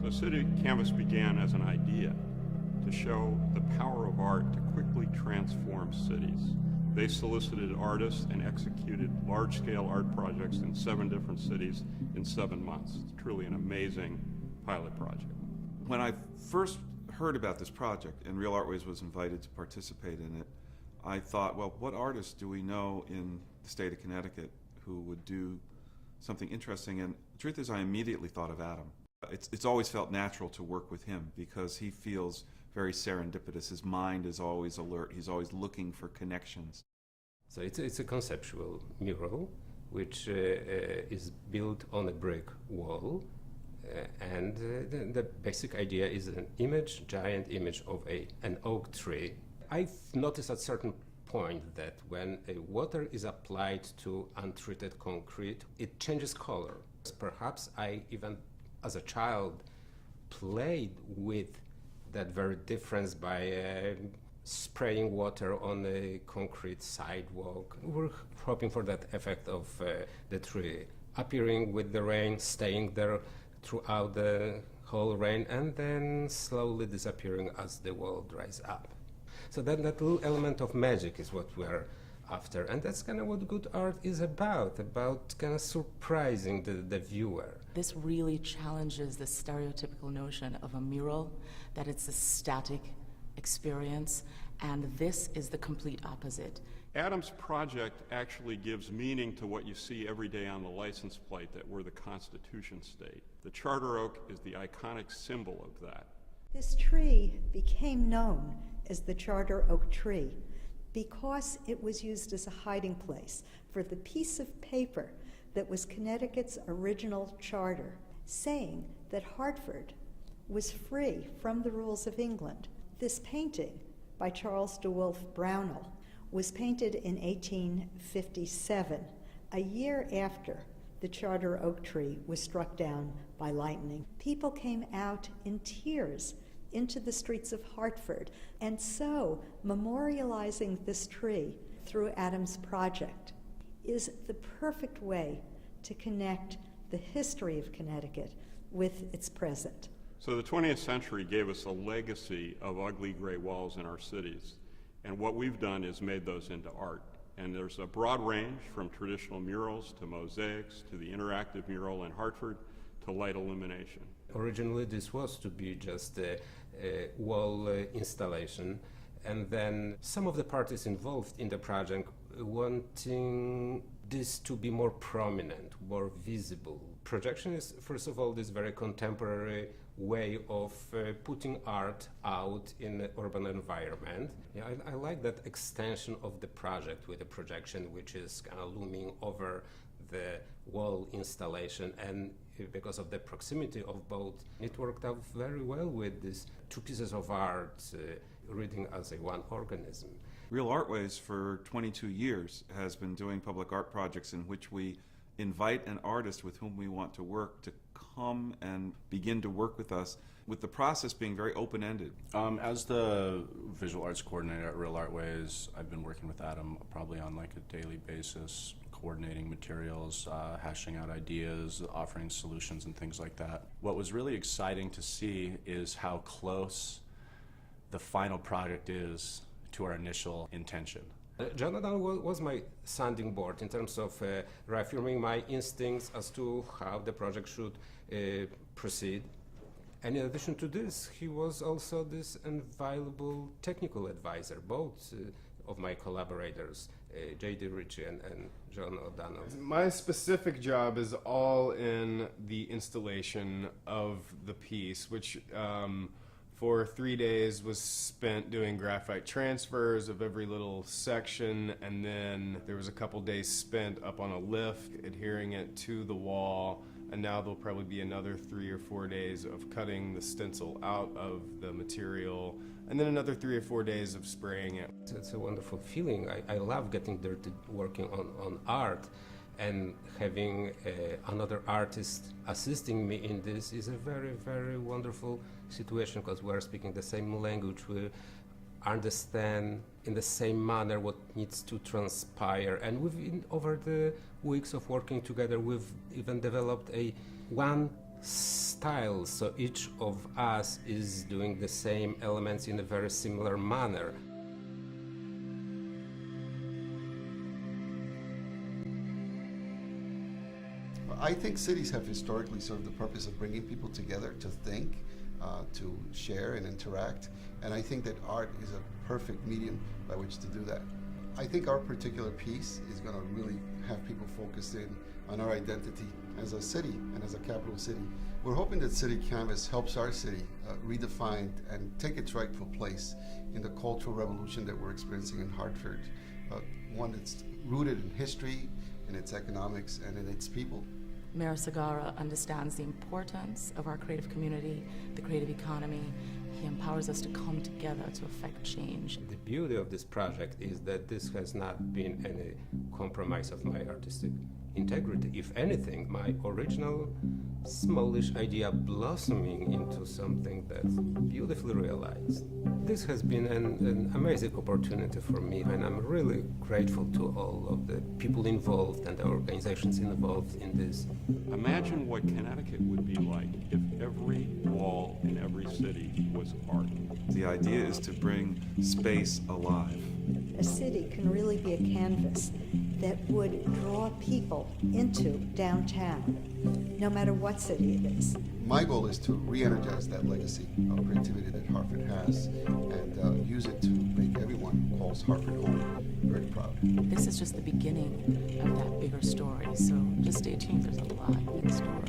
The City Canvas began as an idea to show the power of art to quickly transform cities. They solicited artists and executed large-scale art projects in 7 different cities in 7 months. It's truly an amazing pilot project. When I first heard about this project and Real Artways was invited to participate in it, I thought, well, what artists do we know in the state of Connecticut who would do something interesting? And the truth is, I immediately thought of Adam. It's always felt natural to work with him because he feels very serendipitous. His mind is always alert. He's always looking for connections. So it's a conceptual mural which is built on a brick wall, and the basic idea is an image, giant image of an oak tree. I've noticed at a certain point that when water is applied to untreated concrete, it changes color. Perhaps I even, as a child, played with that very difference by spraying water on a concrete sidewalk. We're hoping for that effect of the tree appearing with the rain, staying there throughout the whole rain, and then slowly disappearing as the wall dries up. So that little element of magic is what we're after, and that's kind of what good art is about kind of surprising the viewer. This really challenges the stereotypical notion of a mural, that it's a static experience, and this is the complete opposite. Adam's project actually gives meaning to what you see every day on the license plate that we're the Constitution state. The charter oak is the iconic symbol of that. This tree became known as the charter oak tree because it was used as a hiding place for the piece of paper that was Connecticut's original charter, saying that Hartford was free from the rules of England. This painting by Charles de Wolfe Brownell was painted in 1857, a year after the charter oak tree was struck down by lightning. People came out in tears into the streets of Hartford, and so memorializing this tree through Adam's project is the perfect way to connect the history of Connecticut with its present. So the 20th century gave us a legacy of ugly gray walls in our cities, and what we've done is made those into art. And there's a broad range from traditional murals to mosaics to the interactive mural in Hartford to light illumination. Originally this was to be just a wall installation, and then some of the parties involved in the project wanting this to be more prominent, more visible. Projection is, first of all, this very contemporary way of putting art out in the urban environment. Yeah, I like that extension of the project with the projection, which is kind of looming over the wall installation, and because of the proximity of both, it worked out very well with these 2 pieces of art reading as a one organism. Real Artways for 22 years has been doing public art projects in which we invite an artist with whom we want to work to come and begin to work with us, with the process being very open-ended. As the visual arts coordinator at Real Artways, I've been working with Adam probably on like a daily basis, coordinating materials, hashing out ideas, offering solutions and things like that. What was really exciting to see is how close the final product is to our initial intention. Jonathan was my sounding board in terms of reaffirming my instincts as to how the project should proceed. And in addition to this, he was also this invaluable technical advisor, both of my collaborators, J.D. Ritchie and John O'Donnell. My specific job is all in the installation of the piece, which for 3 days was spent doing graphite transfers of every little section, and then there was a couple days spent up on a lift adhering it to the wall, and now there'll probably be another 3 or 4 days of cutting the stencil out of the material, and then another 3 or 4 days of spraying it. It's a wonderful feeling. I love getting dirty working on art, and having another artist assisting me in this is a very, very wonderful situation, because we're speaking the same language. We understand in the same manner what needs to transpire, and over the weeks of working together, we've even developed one style, so each of us is doing the same elements in a very similar manner. I think cities have historically served the purpose of bringing people together to think, to share and interact, and I think that art is a perfect medium by which to do that. I think our particular piece is going to really have people focused in on our identity as a city and as a capital city. We're hoping that City Canvas helps our city redefine and take its rightful place in the cultural revolution that we're experiencing in Hartford, one that's rooted in history, in its economics, and in its people. Mayor Segarra understands the importance of our creative community, the creative economy. He empowers us to come together to affect change. The beauty of this project is that this has not been any compromise of my artistic integrity. If anything, my original smallish idea blossoming into something that's beautifully realized. This has been an amazing opportunity for me, and I'm really grateful to all of the people involved and the organizations involved in this. Imagine what Connecticut would be like if every wall in every city was art. The idea is to bring space alive. A city can really be a canvas that would draw people into downtown, no matter what city it is. My goal is to re-energize that legacy of creativity that Hartford has and use it to make everyone who calls Hartford home very proud. This is just the beginning of that bigger story, so just stay tuned, there's a lot in store.